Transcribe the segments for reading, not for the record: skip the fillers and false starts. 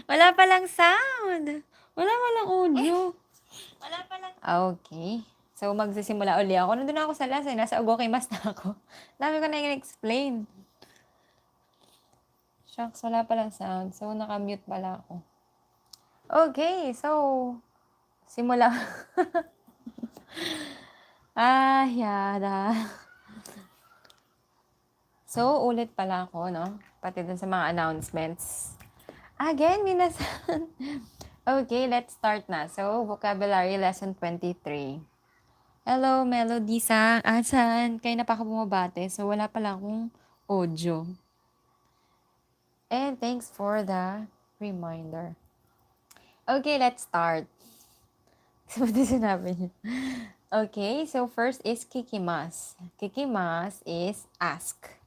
Wala palang sound. Wala palang audio. Wala palang... Okay. So, magsisimula uli ako. Nandun ako sa last, nasa Onegaishimasu na ako. Dami ko na i-explain. Shucks, wala palang sound. So, naka-mute pala ako. Okay, so, simula. Yada. So, ulit pala ako, no? Pati dun sa mga announcements. Again, Minnasan. Okay, let's start na. So, vocabulary lesson 23. Hello, Melody Sang. Asan? Kayo na pa ako bumabate, so wala pala akong audio. And thanks for the reminder. Okay, let's start. So, what sinabi niyo? Okay, so first is kikimas. Kikimas is ask.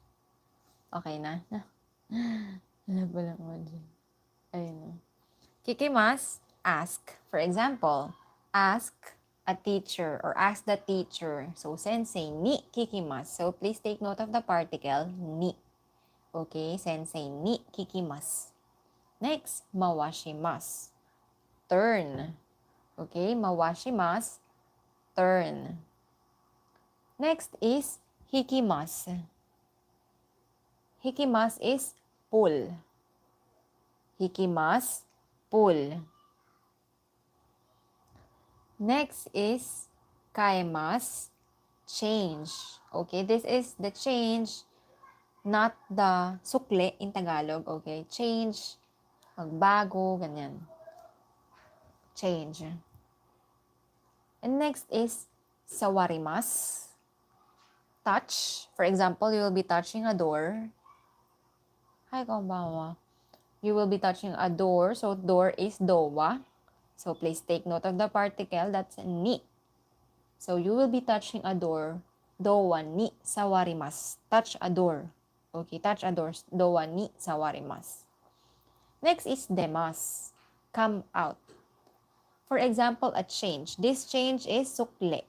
Okay na? Wala palang audio. Ayun. Kikimas, ask. For example, ask a teacher or ask the teacher. So, sensei ni kikimasu. So, please take note of the particle ni. Okay, sensei ni kikimasu. Next, mawashimasu. Turn. Okay, mawashimasu. Turn. Next is hikimasu. Hikimasu is pull. Hikimasu, pull. Next is kaimasu, change. Okay, this is the change, not the sukle in Tagalog. Okay, change, magbago, ganyan. Change. And next is sawarimasu, touch. For example, you will be touching a door. Hi, konbanwa. You will be touching a door. So, door is dowa. So, please take note of the particle. That's ni. So, you will be touching a door. Dowa ni sawarimasu. Touch a door. Okay, touch a door. Dowa ni sawarimasu. Next is demasu. Come out. For example, a change. This change is sukle.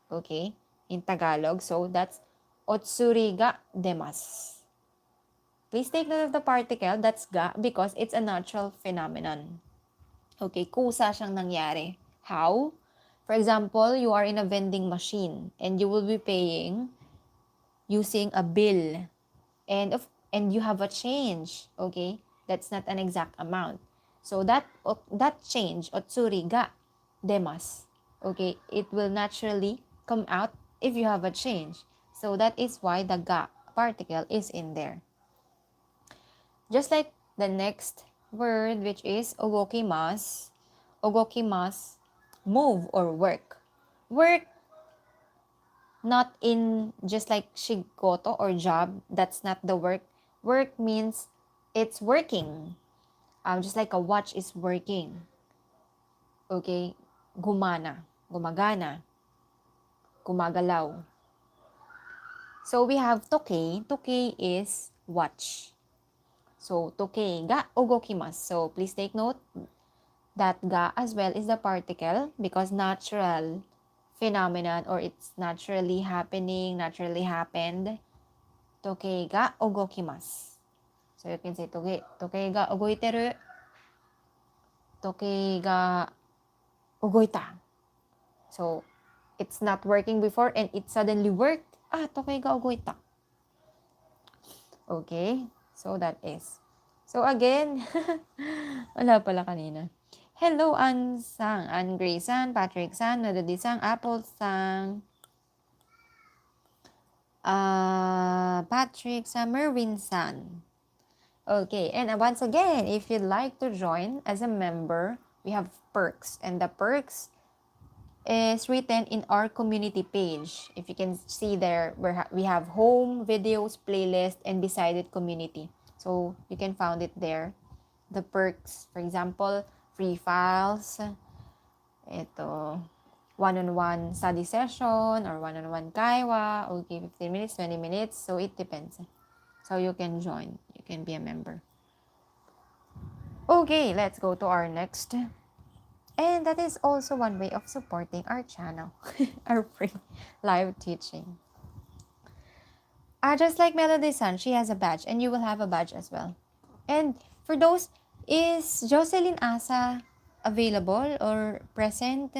Okay, in Tagalog. So, that's otsuri ga demasu. Please take note of the particle, that's ga, because it's a natural phenomenon. Okay, kusa siyang nangyari. How? For example, you are in a vending machine and you will be paying using a bill. And you have a change. Okay? That's not an exact amount. So that change, otsuri ga demasu. Okay? It will naturally come out if you have a change. So that is why the ga particle is in there. Just like the next word, which is ogokimasu. Ogokimasu, move or work. Work, not in just like shigoto or job. That's not the work. Work means it's working. Just like a watch is working. Okay? Gumana, gumagana, gumagalaw. So we have toke. Toke is watch. So, toke ga ogokimasu. So, please take note that ga as well is the particle because natural phenomenon or it's naturally happening, naturally happened. Toke ga ogokimasu. So, you can say toke ga ogoiteru. Toke ga ogoita. So, it's not working before and it suddenly worked. Toke ga ogoita. Okay? So, that is. So, again, wala pala kanina. Hello, An-sang, An-Gray-san, Patrick-san, Nadadi-san, Apple-san, Patrick-san, Merwin-san. Okay, and once again, if you'd like to join as a member, we have perks. And the perks is written in our community page. If you can see there, we have home, videos, playlist, and beside it community. So you can find it there. The perks, for example, free files, ito, one-on-one study session or one-on-one kaiwa, okay, 15 minutes, 20 minutes, so it depends. So you can join, you can be a member. Okay, let's go to our next. And that is also one way of supporting our channel, our free live teaching. Just like Melody San, she has a badge and you will have a badge as well. And for those Is Jocelyn Asa available or present?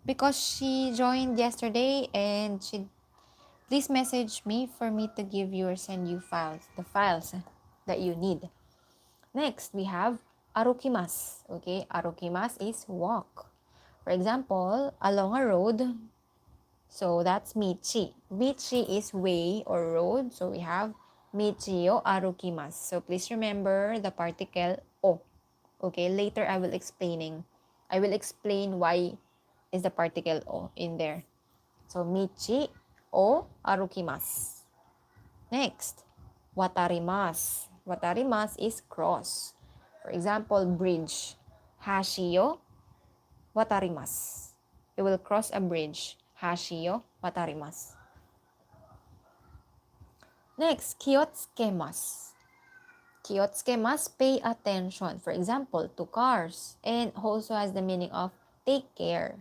Because she joined yesterday and she please message me for me to give you or send you the files that you need. Next, we have arukimas. Okay, arukimas is walk. For example, along a road. So that's michi. Michi is way or road. So we have michi o arukimasu. So please remember the particle o. Okay, later I will explain why is the particle o in there. So michi o arukimasu. Next, watarimasu. Watarimasu is cross. For example, bridge. Hashi o watarimasu. You will cross a bridge. Hashi o watarimasu. Next, kiotsukemasu. Kiotsukemasu, pay attention. For example, to cars. And also has the meaning of take care.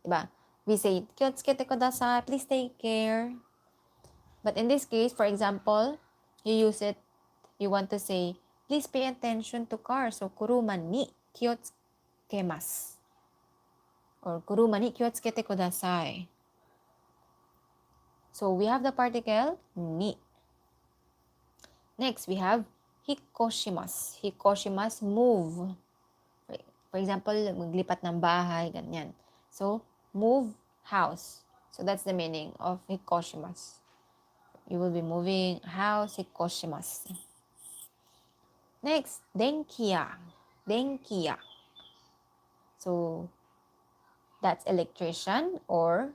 Diba? We say, kiotsukete kudasai, please take care. But in this case, for example, you want to say, please pay attention to cars. So, kuruma ni kiotsukemasu. Or kuruma ni kiotsukete kudasai. So, we have the particle ni. Next, we have hikoshimasu. Hikoshimasu, move. For example, maglipat ng bahay, ganyan. So, move house. So, that's the meaning of hikoshimasu. You will be moving house, hikoshimasu. Next, denkiya. Denkiya. So, that's electrician or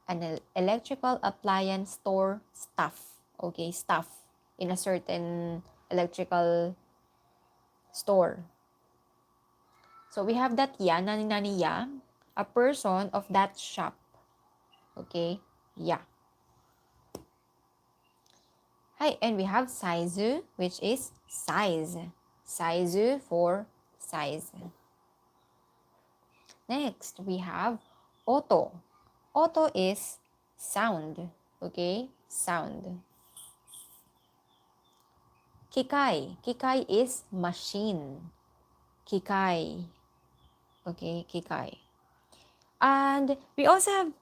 an electrical appliance store staff. Okay, staff in a certain electrical store. So, we have that ya, nani ya, a person of that shop. Okay, ya. Hi, and we have saizu, which is size. Saizu for size. Next, we have oto. Oto is sound. Okay, sound. Kikai. Kikai is machine. Kikai. Okay, kikai. And we also have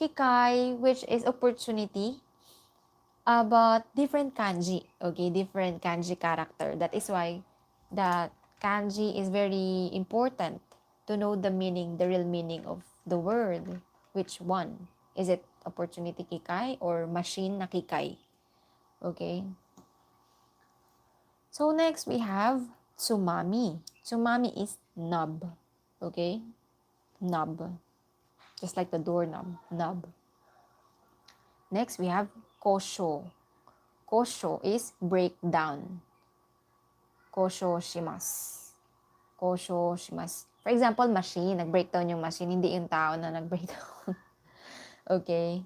kikai, which is opportunity, but different kanji. Okay, different kanji character. That is why the kanji is very important to know the meaning, the real meaning of the word. Which one? Is it opportunity kikai or machine na kikai? Okay. So next we have tsumami. Tsumami is knob. Okay? Knob. Just like the doorknob. Knob. Next we have kosho. Kosho is breakdown. Kosho shimasu. Kosho shimasu. For example, machine. Nag-breakdown yung machine. Hindi yung tao na nag-breakdown. Okay?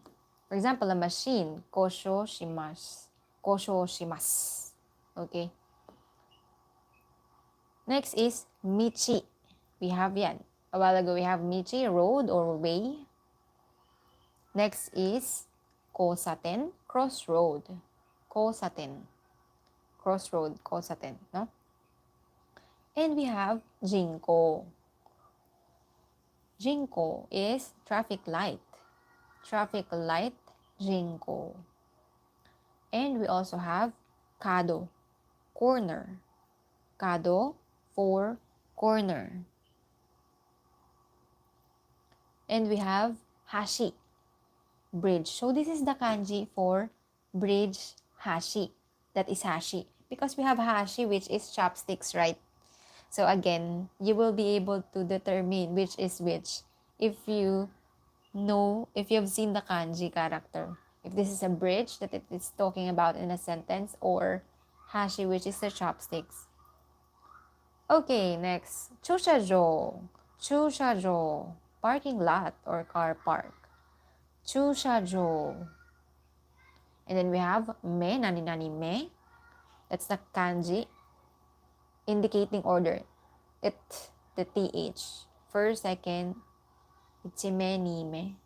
For example, a machine. Kosho shimasu. Kosho shimasu. Okay? Next is michi. We have yan. A while ago, we have michi, road or way. Next is kosaten, crossroad. Kosaten. Crossroad, kosaten. No? And we have jinko. Jinko is traffic light. Traffic light, jinko. And we also have kado, corner. Kado for corner. And we have hashi, bridge. So this is the kanji for bridge, hashi. That is hashi. Because we have hashi, which is chopsticks, right? So again, you will be able to determine which is which if you have seen the kanji character. If this is a bridge that it is talking about in a sentence, or hashi, which is the chopsticks. Okay, next. Chü sha jò. Chü sha jò. Parking lot or car park. Chü sha jò. And then we have me, nani me. That's the kanji indicating order. The th. First, second, ichime, ni me.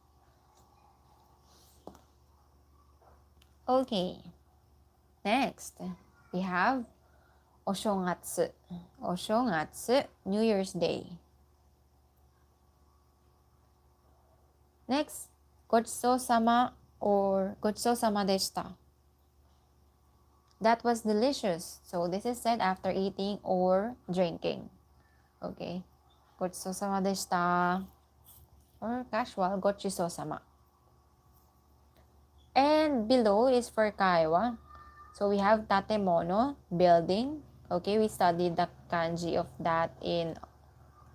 Okay. Next, we have Oshongatsu. Oshongatsu, New Year's Day. Next, gochusou-sama or gochusou-sama deshita. That was delicious. So this is said after eating or drinking. Okay. Gochusou-sama deshita. Or casual, gochusou-sama. And below is for kaiwa. So we have tatemono, building. Okay, we studied the kanji of that in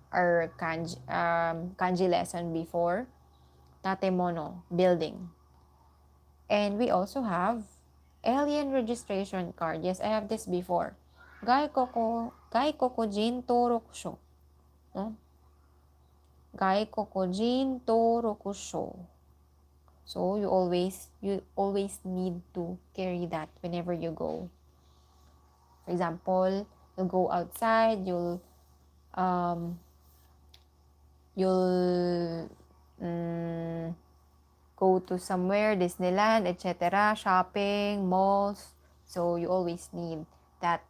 our kanji lesson before. Tatemono, building. And we also have alien registration card. Yes, I have this before. Gaikokujin torokusho. No? Gaikokujin torokusho. So you always need to carry that whenever you go. For example, you'll go outside, you'll go to somewhere, Disneyland, etc., shopping, malls. So you always need that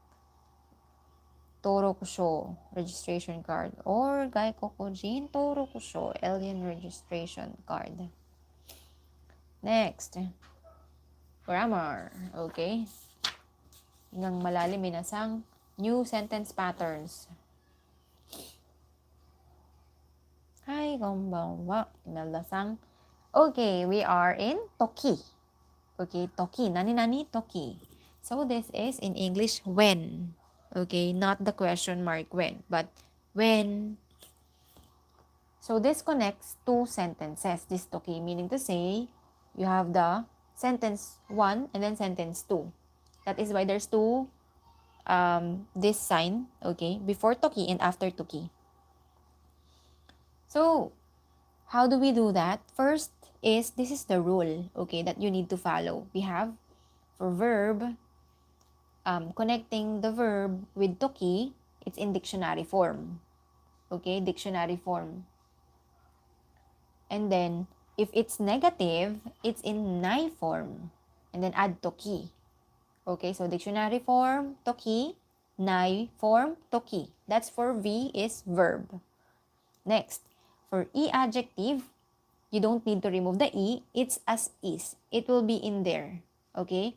Torokusho registration card or Gaikokujin Torokusho alien registration card. Next, grammar. Okay. Hanggang malalim, minasang. New sentence patterns. Hi, konbanwa. Minasang. Okay, we are in toki. Okay, toki. Nani toki. So this is in English when. Okay, not the question mark when, but when. So this connects two sentences. This toki, meaning to say, you have the sentence 1 and then sentence 2. That is why there's two, this sign, okay, before toki and after toki. So, how do we do that? First is, this is the rule, okay, that you need to follow. We have, for verb, connecting the verb with toki, it's in dictionary form. Okay, dictionary form. And then, if it's negative, it's in nai form. And then add toki. Okay, so dictionary form, toki. Nai form, toki. That's for V is verb. Next, for E adjective, you don't need to remove the E. It's as is. It will be in there. Okay?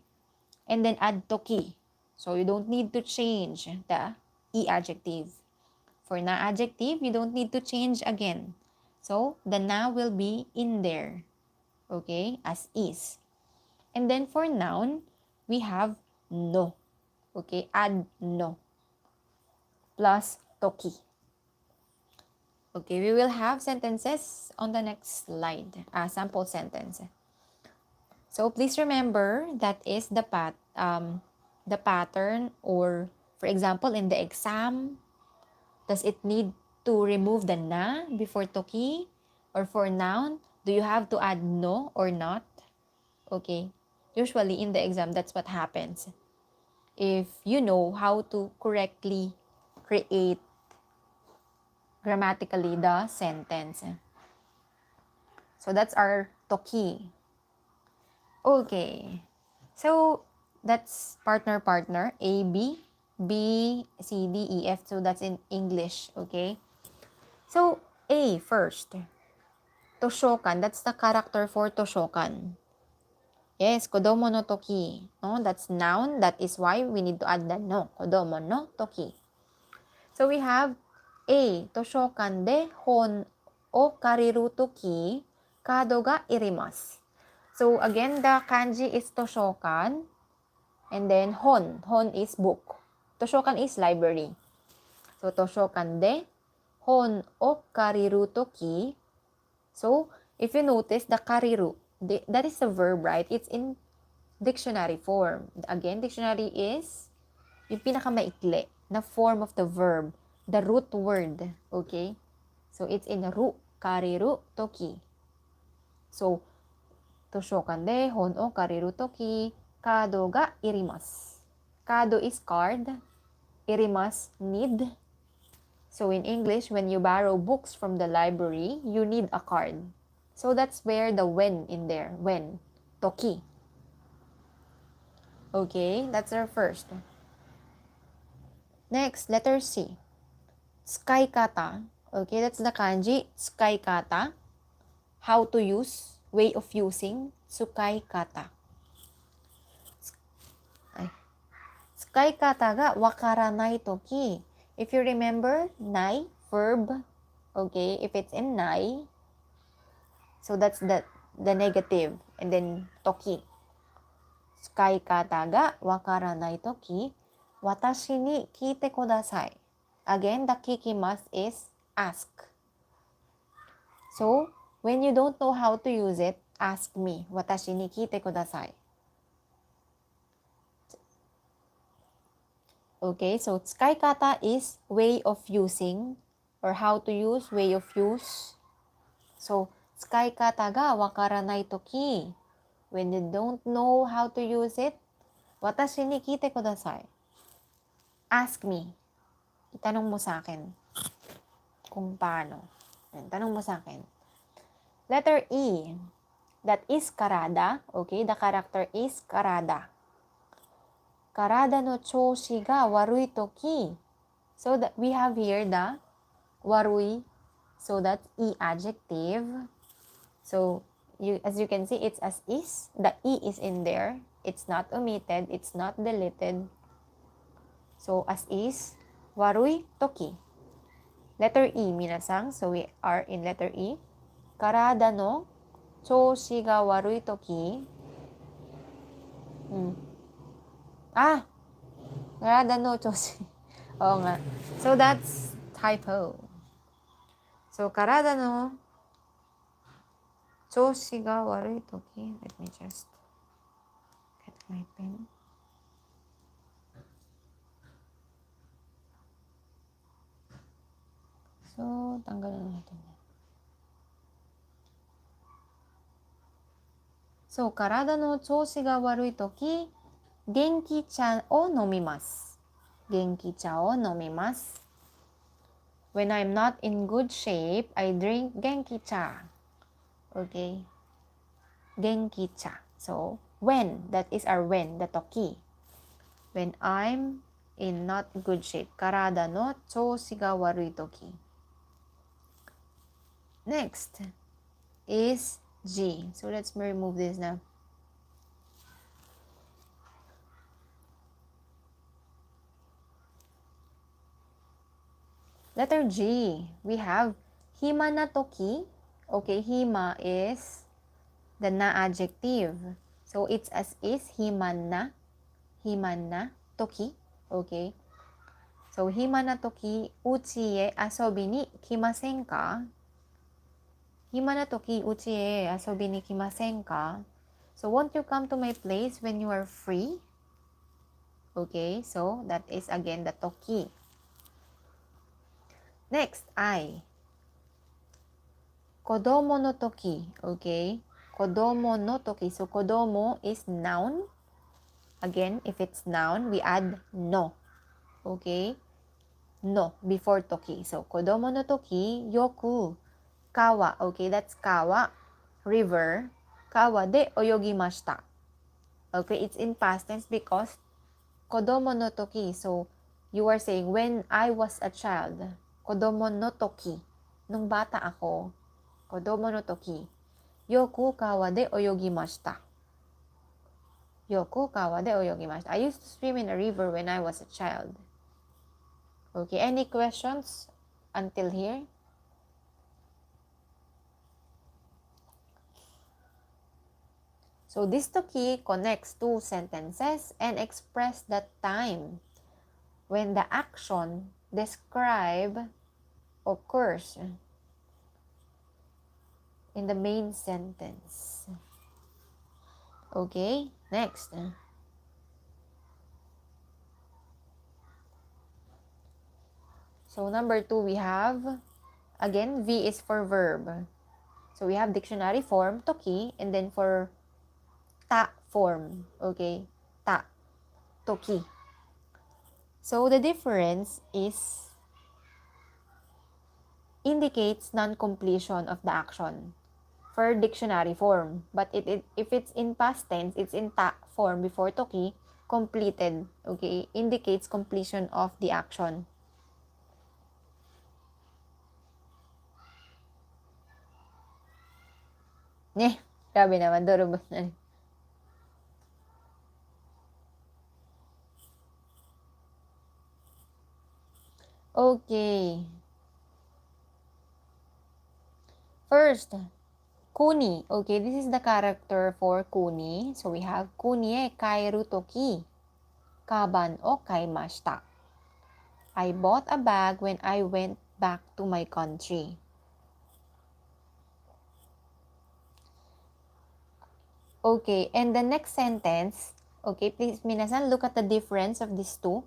And then add toki. So you don't need to change the E adjective. For na adjective, you don't need to change again. So, the na will be in there. Okay? As is. And then for noun, we have no. Okay? Add no. Plus toki. Okay, we will have sentences on the next slide. Sample sentence. So, please remember that is the pattern, or for example, in the exam, does it need to remove the na before toki? Or for noun, do you have to add no or not? Okay, usually in the exam, that's what happens. If you know how to correctly create grammatically the sentence. So that's our toki. Okay, so that's partner, A, B, B, C, D, E, F. So that's in English, okay? So, A first. Toshokan, that's the character for toshokan. Yes, kodomo no toki. No, that's noun. That is why we need to add the no. Kodomo no toki. So we have A, toshokan de hon o kariru toki, kado ga irimasu. So again, the kanji is toshokan. And then hon. Hon is book. Toshokan is library. So toshokan de hon o kariru toki. So if you notice, the kariru, that is a verb, right? It's in dictionary form. Again, dictionary is yung pinakamaikli na form of the verb, the root word. Okay? So it's in ru, kariru toki. So, toshokan de hon o kariru toki, kado ga irimasu. Kado is card, irimasu need. So in English, when you borrow books from the library, you need a card. So that's where the when in there, when, toki. Okay, that's our first. Next, letter C. Tsukaikata. Okay, that's the kanji. Tsukaikata. How to use, way of using. Tsukaikata. Tsukaikata ga wakaranai toki. If you remember, nai, verb. Okay, if it's in nai, so that's the negative. And then toki. Tsukaikata ga wakaranai toki, watashi ni kiite kudasai. Again, the kikimasu is ask. So, when you don't know how to use it, ask me. Watashi ni kiite kudasai. Okay, so tsukaikata is way of using or how to use, way of use. So, tsukaikata ga wakaranai toki. When you don't know how to use it, watashi ni kiite kudasai. Ask me. Itanong mo sa akin kung paano. Tanong mo sa akin. Letter E. That is karada. Okay, the character is karada. Karada no choushi ga warui toki. So that we have here the warui. So that's E adjective. So as you can see, it's as is. The E is in there. It's not omitted. It's not deleted. So as is. Warui toki. Letter E, minasang. So we are in letter E. Karada no choushi ga warui toki. Karada no choushi. Oo nga. So that's typo. So karada no choushi ga warui toki. Let me just get my pen. So, tanggalin natin. So, karada no choushi ga warui toki, genki cha o nomimasu. Genki cha o nomimasu. When I'm not in good shape, I drink genki cha. Okay. Genki cha. So, when, that is our when, the toki. When I'm in not good shape. Karada no choushi ga warui toki. Next is G. So let's remove this now. Letter G. We have hima na toki. Okay, hima is the na adjective. So it's as is hima na toki. Okay. So hima na toki uchi e asobi ni kimasen ka? Hima na toki uchi e asobi ni kimasen ka? So won't you come to my place when you are free? Okay, so that is again the toki. Next, I. Kodomo no toki. Okay, kodomo no toki. So kodomo is noun. Again, if it's noun, we add no. Okay, no before toki. So kodomo no toki, yoku. Kawa, okay, that's kawa, river. Kawa de oyogimashita. Okay, it's in past tense because kodomo no toki. So, you are saying, when I was a child, kodomo no toki, nung bata ako, kodomo no toki, yoku kawa de oyogimashita. Yoku kawa de oyogimashita. I used to swim in a river when I was a child. Okay, any questions until here? So this toki connects two sentences and express the time when the action described occurs in the main sentence. Okay, next. So number 2, we have, again, V is for verb. So we have dictionary form, toki, and then for ta form, okay, ta, toki. So the difference is indicates non-completion of the action for dictionary form. But if it's in past tense, it's in ta form before toki, completed. Okay? Indicates completion of the action. Grabe naman. Dorobos na. Okay. First, kuni. Okay, this is the character for kuni. So we have kuni e kairu toki, kaban o kaimashita. I bought a bag when I went back to my country. Okay, and the next sentence, okay, please, minasan, look at the difference of these two.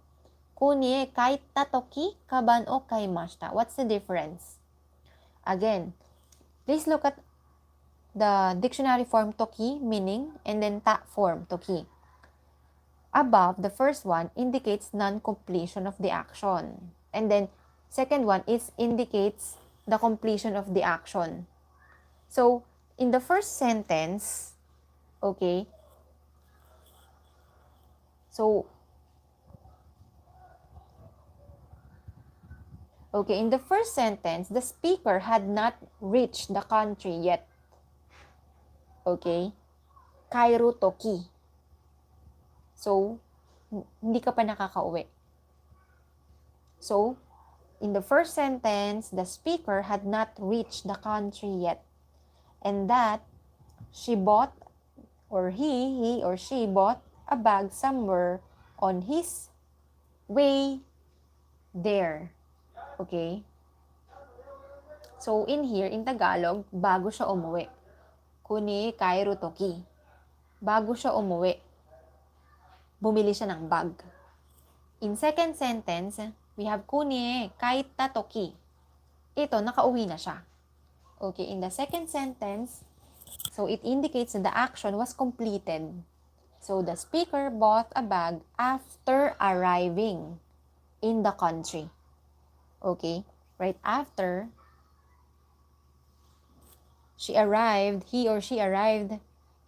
Kuni e kaita toki, kaban o kaimashita. What's the difference? Again, please look at the dictionary form toki, meaning, and then ta form, toki. Above, the first one indicates non-completion of the action. And then, second one indicates the completion of the action. So, in the first sentence, okay, so, okay, in the first sentence, the speaker had not reached the country yet. Okay? Kairu toki. So, hindi ka pa nakakauwi. So, in the first sentence, the speaker had not reached the country yet. And that she bought, or he or she bought a bag somewhere on his way there. Okay? So, in here, in Tagalog, bago siya umuwi. Kuni kairu toki. Bago siya umuwi, bumili siya ng bag. In second sentence, we have kuni kaita toki. Ito, nakauwi na siya. Okay, in the second sentence, so it indicates that the action was completed. So the speaker bought a bag after arriving in the country. Okay, right after he or she arrived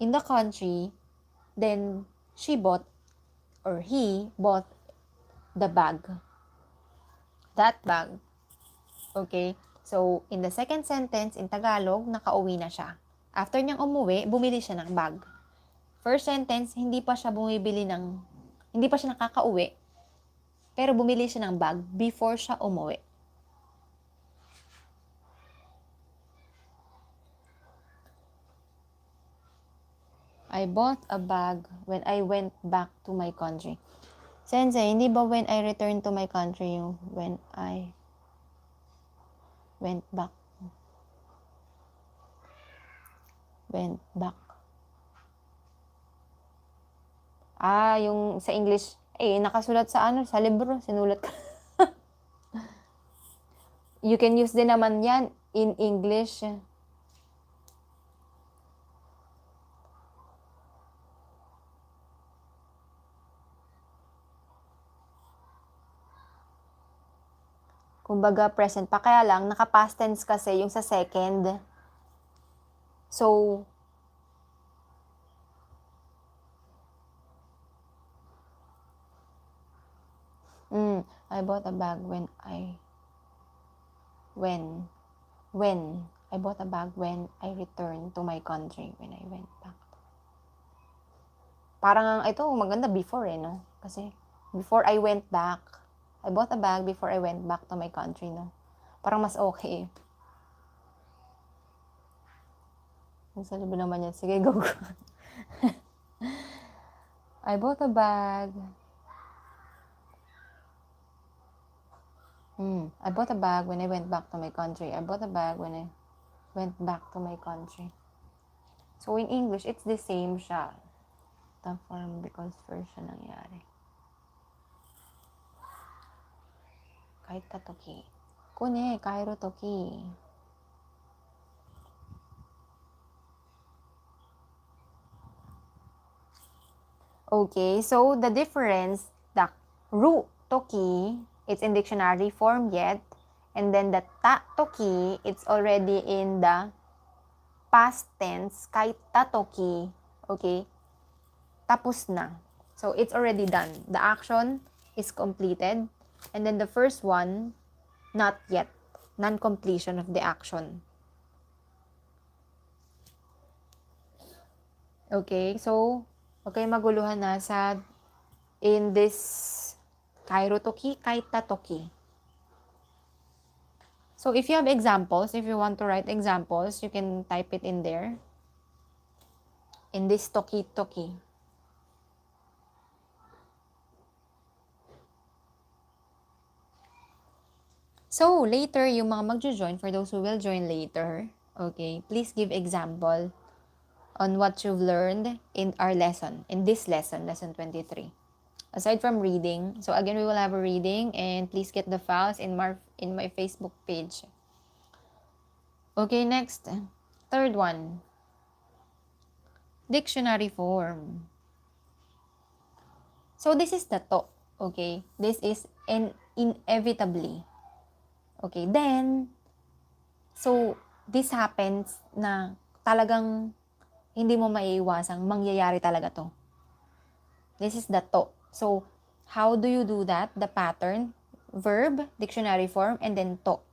in the country, then he bought the bag. That bag. Okay? So, in the second sentence, in Tagalog, nakauwi na siya. After niyang umuwi, bumili siya ng bag. First sentence, hindi pa siya nakakauwi, pero bumili siya ng bag before siya umuwi. I bought a bag when I went back to my country. Sensei, hindi ba when I returned to my country yung when I went back? Went back. Yung sa English, nakasulat sa sa libro, sinulat ka. You can use din naman yan in English. Kumbaga, present pa. Kaya lang, naka-past tense kasi yung sa second. So, I bought a bag when I bought a bag when I returned to my country, when I went back. Parang ito, maganda before no? Kasi, before I went back, I bought a bag before I went back to my country, no? Parang mas okay. Sa libo naman yan. Sige, go. I bought a bag. I bought a bag when I went back to my country. I bought a bag when I went back to my country. So, in English, it's the same siya. The form because first siya nangyari. Kaita toki. Kune, kairu toki. Okay, so the difference, the ru toki, it's in dictionary form yet. And then the ta toki, it's already in the past tense, kaita toki. Okay? Tapos na. So, it's already done. The action is completed. And then the first one, not yet. Non-completion of the action. Okay, so, okay, maguluhan na sa in this kairo toki, kaita toki. So, if you have examples, if you want to write examples, you can type it in there. In this toki toki. So, later, yung mga magjo-join, for those who will join later, okay, please give example on what you've learned in our lesson, in this lesson, lesson 23. Aside from reading, so again, we will have a reading, and please get the files in my Facebook page. Okay, next, third one, dictionary form. So, this is the to, okay? This is inevitably. Okay, then, so, this happens na talagang hindi mo maiiwasang mangyayari talaga to. This is the to. So, how do you do that? The pattern, verb, dictionary form, and then to.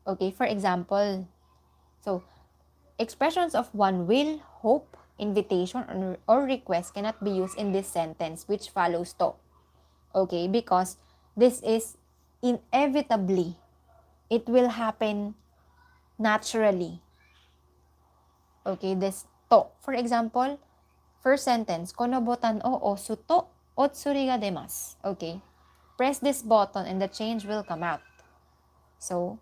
Okay, for example, so, expressions of one will, hope, invitation, or request cannot be used in this sentence which follows to. Okay, because this is inevitably. It will happen naturally. Okay, this to. For example, first sentence, kono botan o osu to otsuri ga demasu. Okay, press this button and the change will come out. So,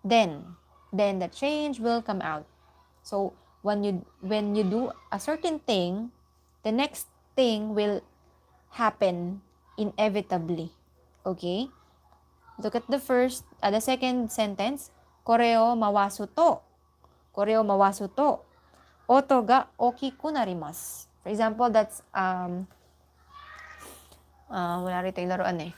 then the change will come out. So, when you do a certain thing, the next thing will happen inevitably. Okay? Look at the second sentence. Koreo mawasu to. Koreo mawasu to. Oto ga okiku narimasu. For example, that's, wala rito yung laruan eh.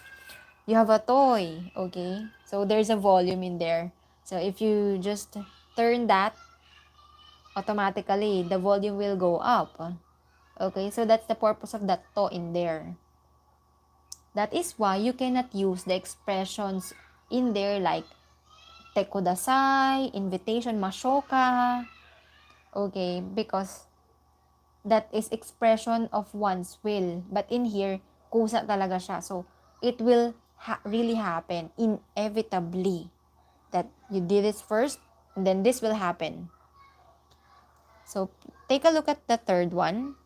You have a toy, okay? So, there's a volume in there. So, if you just turn that, automatically, the volume will go up. Okay, so that's the purpose of that to in there. That is why you cannot use the expressions in there like te kudasai, invitation, mashoka. Okay, because that is expression of one's will. But in here, kusa talaga siya. So, it will really happen inevitably that you did this first and then this will happen. So, take a look at the third one.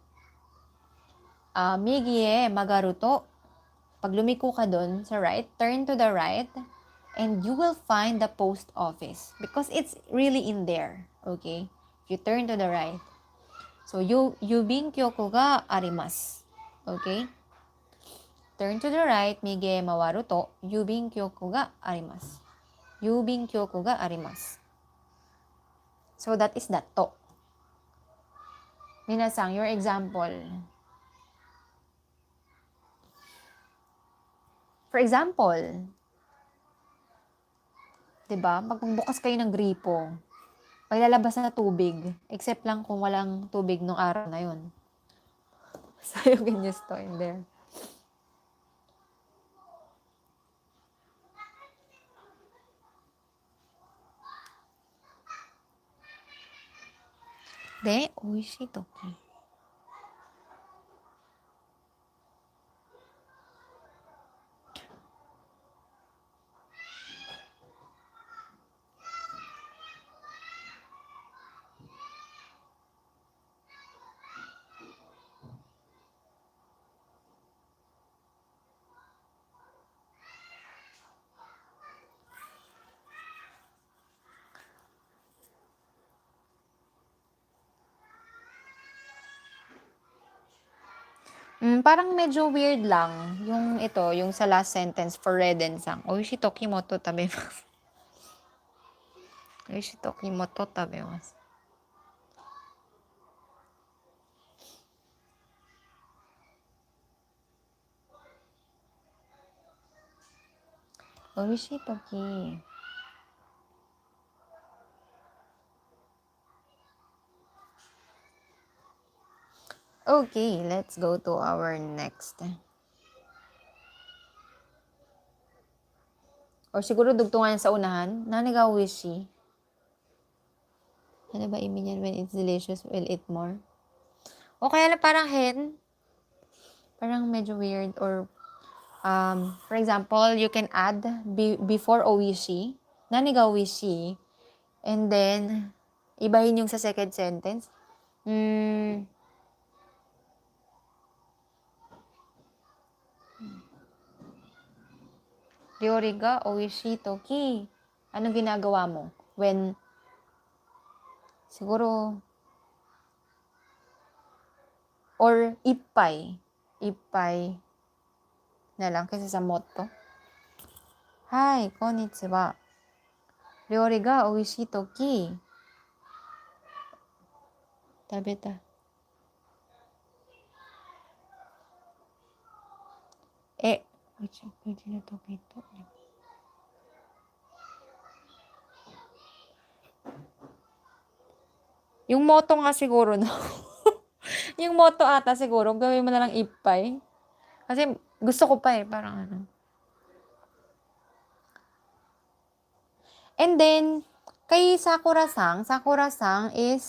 Migie magaru to. Pag lumiko ka dun sa right, turn to the right, and you will find the post office because it's really in there. Okay? If you turn to the right. So, yubin kyoko ga arimasu. Okay? Turn to the right, mige mawaru to, yubin kyoko ga arimasu. Yubin kyoko ga arimasu. So, that is that to. Minnasan, your example. For example, diba, pag magbukas kayo ng gripo, may lalabas na tubig, except lang kung walang tubig nung araw na yun. So, you can use to in there. De, oishii toki. Parang medyo weird lang yung ito, yung sa last sentence for red and sang. Oishii toki moto tabemasu. Oishii toki moto tabemasu. Oishii toki. Okay, let's go to our next. Or siguro dugtungan sa unahan. Nanigaw wishy. Ano ba imin yan? When it's delicious, we'll eat more. O kaya na parang hen. Parang medyo weird. Or, for example, you can add before owishi. Nanigaw wishy. And then, ibahin yung sa second sentence. Ryori ga oishi toki. Anong ginagawa mo? When, siguro, or ippai. Ippai na lang kasi sa motto. Hi, konnichiwa. Ryori ga oishi toki. Tabeta. Yung motto nga siguro, no? Yung motto ata siguro, gawin mo na lang ipay. Kasi gusto ko pa eh, parang ano. And then, kay Sakura-sang is,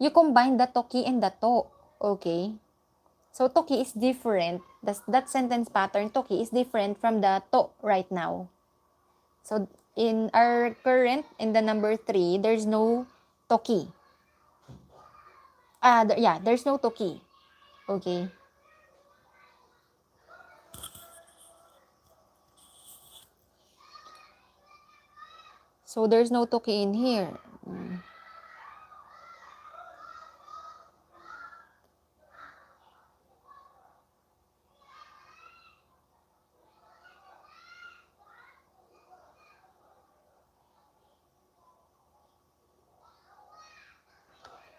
you combine the toki and the to. Okay? So, toki is different. That sentence pattern, toki, is different from the to right now. So, in our current, in the number 3, there's no toki. There's no toki. Okay? So, there's no toki in here.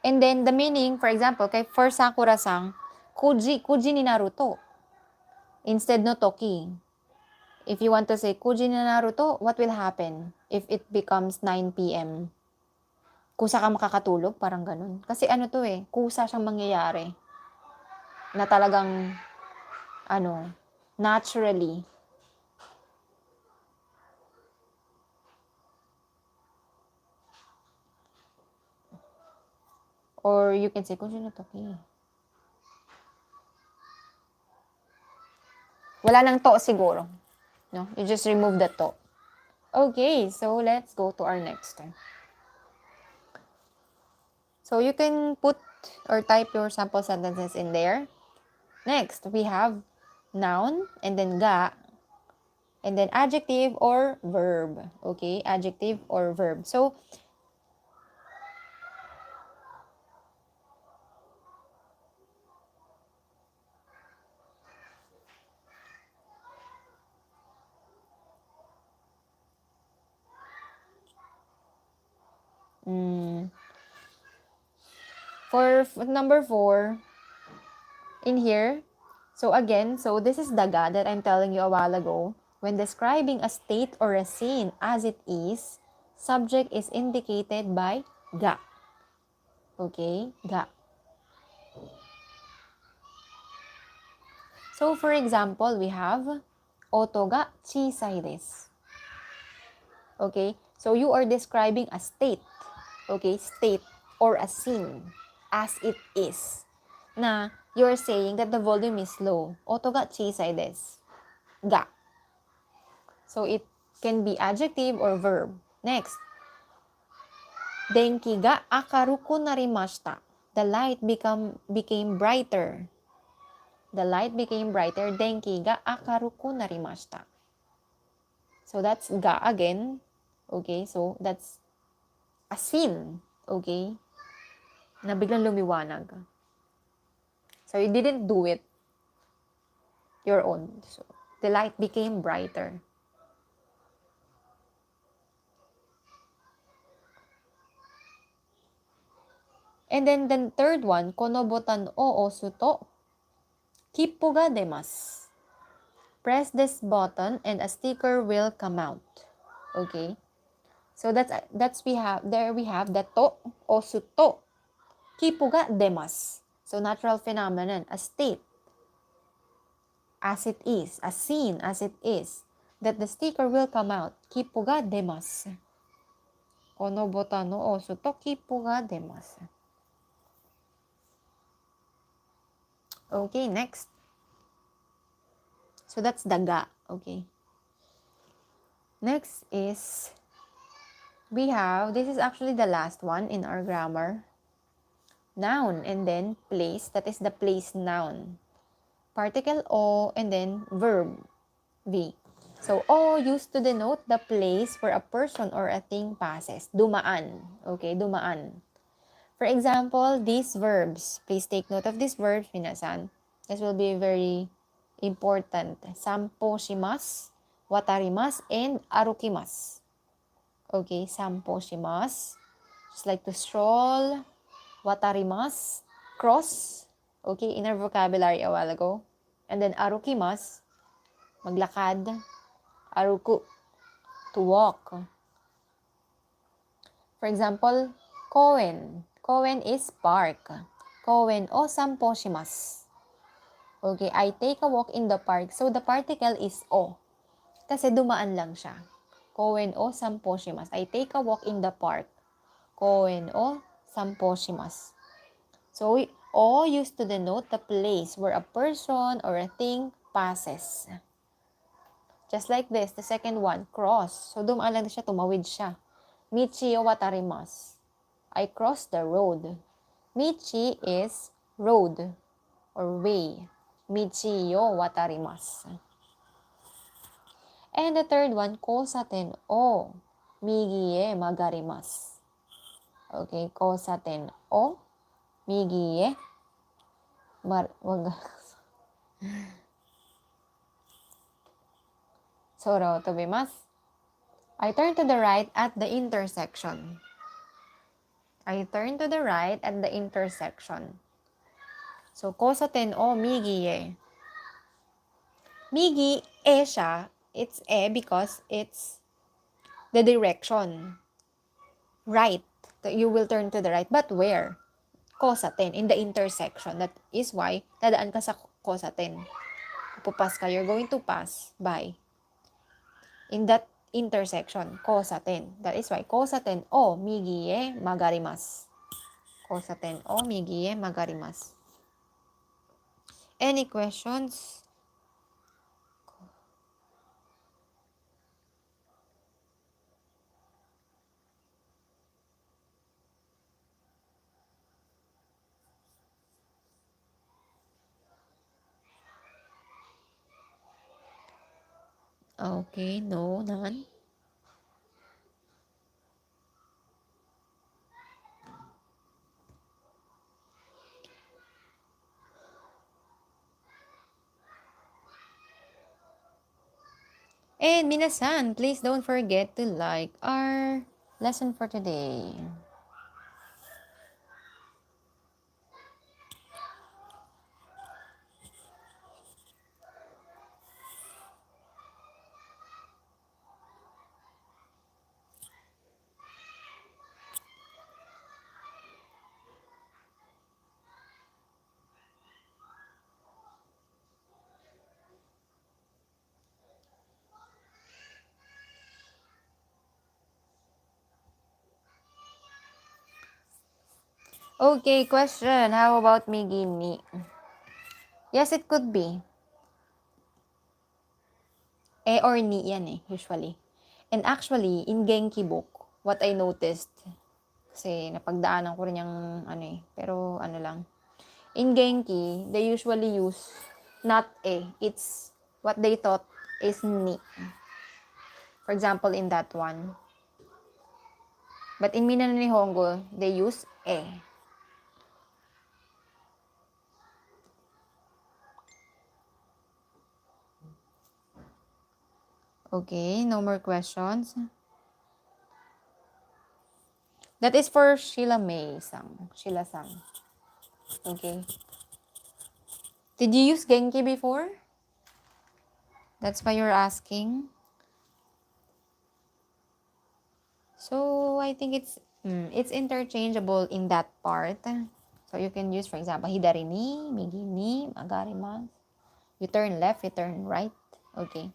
And then, the meaning, for example, kay for Sakura-sang, kuji ni Naruto. Instead no toki. If you want to say kuji ni Naruto, what will happen if it becomes 9 p.m.? Kusa ka makakatulog, parang ganun. Kasi ano to eh, kusa siyang mangyayari. Na talagang, naturally. Or you can say, kuji no toki. Wala nang to siguro. No? You just remove the to. Okay, so let's go to our next one. So you can put or type your sample sentences in there. Next, we have noun and then ga and then adjective or verb. Okay, adjective or verb. So, for number 4, in here, so again, so this is the ga that I'm telling you a while ago. When describing a state or a scene as it is, subject is indicated by ga. Okay, ga. So, for example, we have oto ga chisai desu. Okay, so you are describing a state. Okay, state or a scene as it is. Na you're saying that the volume is low. Oto ga chisai desu. Ga. So, it can be adjective or verb. Next. Denki ga akaruku narimashita. The light became brighter. The light became brighter. Denki ga akaruku narimashita. So, that's ga again. Okay, so that's a scene. Okay? Na biglang lumiwanag. So, you didn't do it your own. So, the light became brighter. And then the third one, kono botan o osu to kippo ga demasu. Press this button and a sticker will come out. Okay? So we have the to osu to kippo ga demasu. So, natural phenomenon, a state as it is, a scene as it is, that the sticker will come out. Kippo ga demasu. Kono botan no osu to kippo ga demasu. Okay, next. So, that's the ga. Okay. Next is, we have, this is actually the last one in our grammar. Noun and then place, that is the place noun. Particle o and then verb v. So, o used to denote the place where a person or a thing passes. Dumaan. Okay, dumaan. For example, these verbs. Please take note of these verbs, minasan. This will be very important. Sampo shimasu, watarimasu, and arukimasu. Okay, sampo shimasu. Just like to stroll. Watarimasu, cross. Okay, in our vocabulary a while ago. And then arukimasu, maglakad. Aruku, to walk. For example, koen. Koen is park. Koen o sampo shimasu. Okay, I take a walk in the park. So, the particle is o. Kasi dumaan lang siya. Koen o sampo shimasu. I take a walk in the park. Koen o sampo shimasu. So, o used to denote the place where a person or a thing passes. Just like this, the second one, cross. So, dumaan lang siya, tumawid siya. Michi o watarimasu. I cross the road. Michi is road or way. Michi o watarimasu. And the third one, kosaten o migi e magarimasu. Okay, kosaten o migi e Soro tobimasu. I turn to the right at the intersection. I turn to the right at the intersection. So, kosaten o migi e. Migi e siya. It's e because it's the direction. Right. You will turn to the right. But where? Kosaten. In the intersection. That is why, dadaan ka sa kosaten. Pupas ka. You're going to pass by. In that intersection, kosaten. That is why, kosaten o migi e magarimasu. Kosaten o migi e magarimasu. Any questions? Okay, no, none. And Minnasan, please don't forget to like our lesson for today. Okay, question. How about migini? Yes, it could be. E or ni yan usually. And actually, in Genki book, what I noticed, kasi napagdaanan ko rin yung pero lang. In Genki, they usually use not e. It's what they thought is ni. For example, in that one. But in Minna no Nihongo, they use e. Okay, no more questions. That is for Sheila May-sang. Sheila-sang. Okay. Did you use Genki before? That's why you're asking. So, I think it's interchangeable in that part. So, you can use, for example, hidari ni, migi ni, magarimasu. You turn left, you turn right. Okay.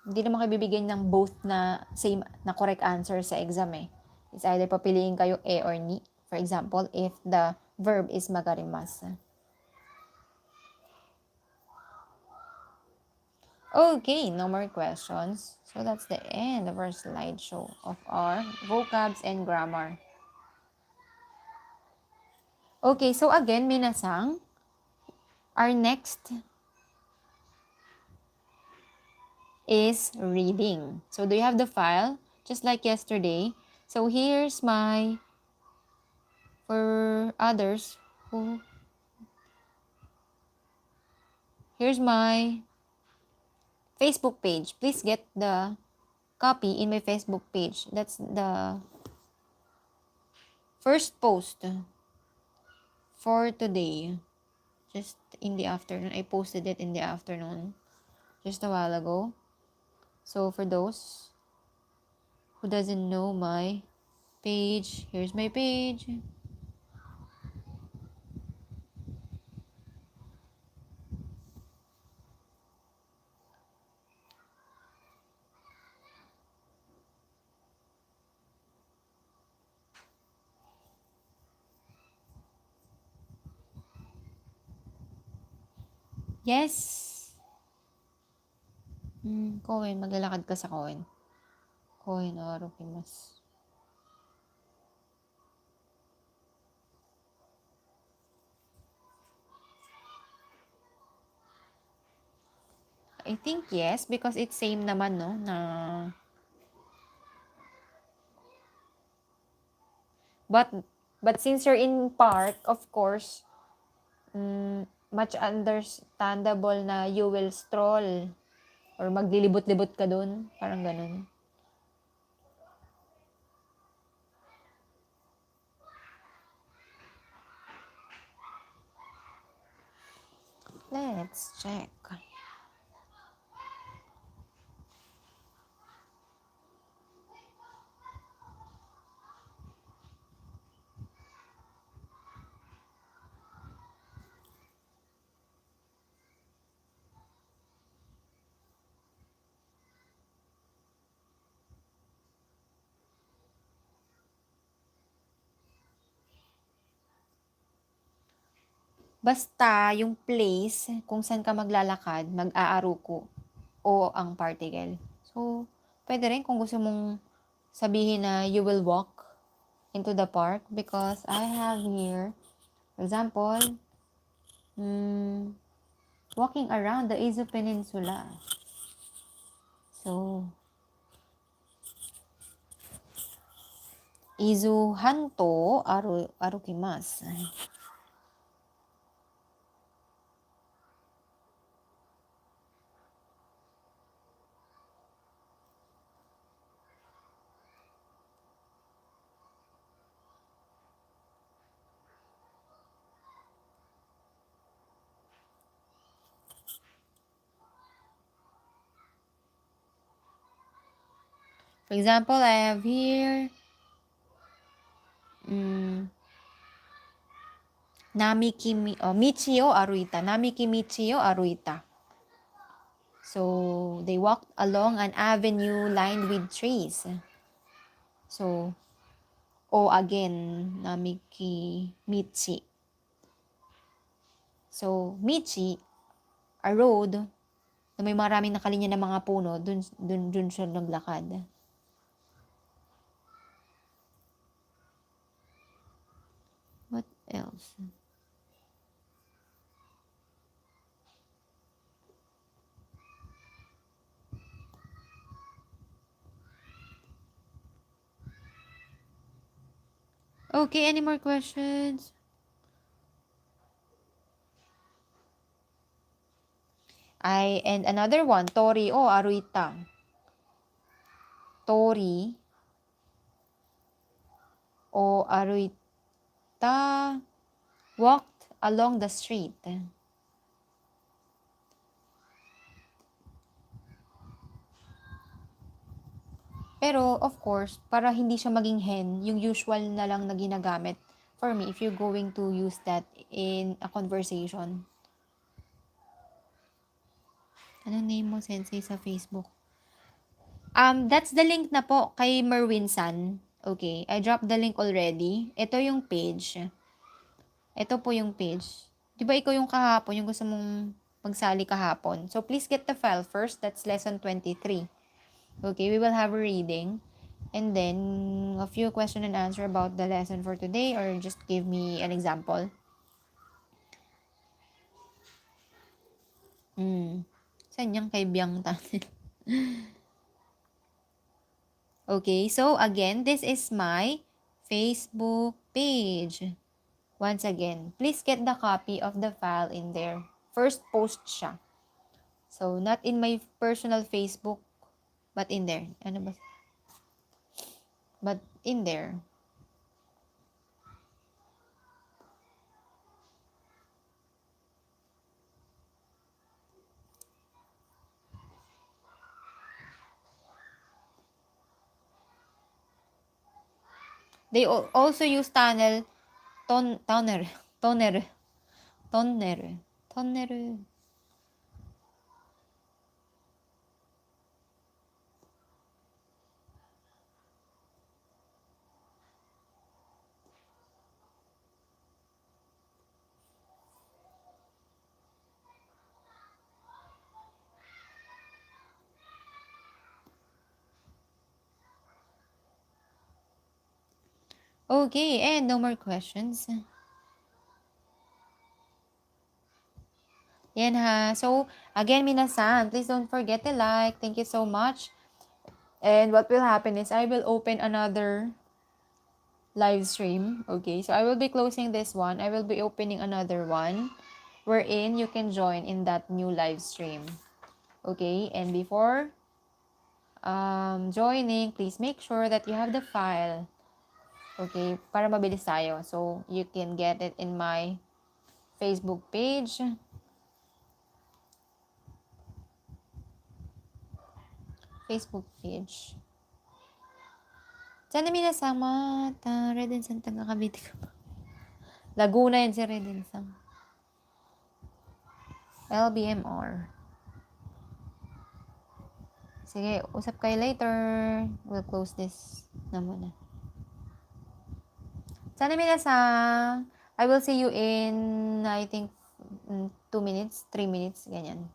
Hindi naman kayo bibigyan ng both na same, na correct answer sa exam eh. It's either papiliin kayo A or ni. For example, if the verb is magarimasu. Okay, no more questions. So that's the end of our slideshow of our vocabs and grammar. Okay, so again, Minnasan, our next is reading. So do you have the file? Just like yesterday. So here's my, for others who, here's my Facebook page. Please get the copy in my Facebook page. That's the first post for today. Just in the afternoon. I posted it in the afternoon. Just a while ago. So for those who doesn't know my page, here's my page. Yes. Koen, maglalakad ka sa Koen. Koen, arukimasu. I think yes, because it's same naman, no, na... But since you're in park, of course, much understandable na you will stroll or maglilibot-libot ka dun. Parang ganun. Let's check. Basta yung place kung saan ka maglalakad, mag-aaruko o ang particle. So, pwede rin kung gusto mong sabihin na you will walk into the park because I have here, for example, walking around the Izu Peninsula. So, Izu Hanto arukimasu. For example, I have here Michi o aruita. Namiki Michi o aruita. So, they walked along an avenue lined with trees. So, o again, Namiki Michi. So, Michi, a road na may maraming nakalinya ng mga puno, dun siya naglakad. What else? Okay, any more questions? And another one, Tori o aruita. Tori o aruita walked along the street. Pero, of course, para hindi siya maging hen, yung usual na lang na ginagamit for me if you're going to use that in a conversation. Ano name mo, Sensei, sa Facebook? That's the link na po kay Minnasan. Okay, I dropped the link already. Ito yung page. Ito po yung page. Di ba ikaw yung kahapon, yung gusto mong magsali kahapon? So, please get the file first. That's lesson 23. Okay, we will have a reading. And then, a few question and answer about the lesson for today, or just give me an example. Saan yung kay Biang Tanin? Okay, so again, this is my Facebook page. Once again, please get the copy of the file in there. First post siya. So, not in my personal Facebook, but in there. Ano ba? But in there. They also use toner. Okay, and no more questions. Yan ha. So, again, Minnasan, please don't forget to like. Thank you so much. And what will happen is I will open another live stream. Okay, so I will be closing this one. I will be opening another one wherein you can join in that new live stream. Okay, and before joining, please make sure that you have the file. Okay, para mabilis tayo. So, you can get it in my Facebook page. Facebook page. Sana minasama ta Redensang taga Cavite ka pa. Laguna yan si Redensang. LBMR. Sige, usap kayo later. We'll close this na muna. Sana minasang. I will see you in, I think, 2 minutes, 3 minutes, ganyan.